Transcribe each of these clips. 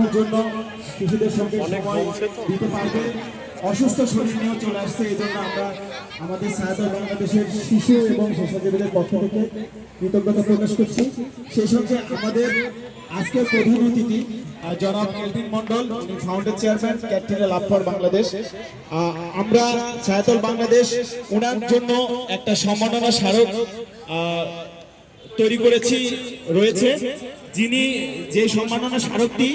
দেখার জন্য শিশুদের সঙ্গে সময় দিতে পারবে। অসুস্থ শরীর নিয়েও চলে আসছে, এই জন্য আমরা আমাদের ছায়াতল বাংলাদেশের শিশু এবং স্বেচ্ছাসেবীদের পক্ষ থেকে কৃতজ্ঞতা প্রকাশ করছি। সেই সঙ্গে আমাদের আজকের প্রধান অতিথি জনাব কেলভিন মন্ডল, উনি founder chairman Katrina love for Bangladesh. আমরা ছায়াতল বাংলাদেশ ওনার জন্য একটা সম্মাননা স্মারক তৈরি করেছি রয়েছে, যিনি যে সম্মাননা স্মারকটি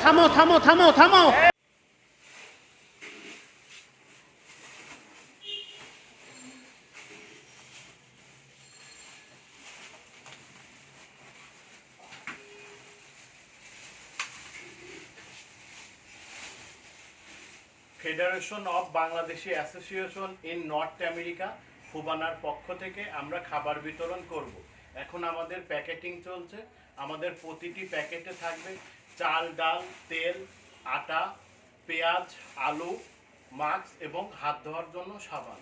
থামো থামো থামো থামো। Federation of Bangladeshi association in North America ফুবানার পক্ষ থেকে আমরা খাবার বিতরণ করব। এখন আমাদের প্যাকেটিং চলছে। আমাদের প্রতিটি প্যাকেটে থাকবে চাল, ডাল, তেল, আটা, পেঁয়াজ, আলু, মাস্ক এবং হাত ধোয়ার জন্য সাবান।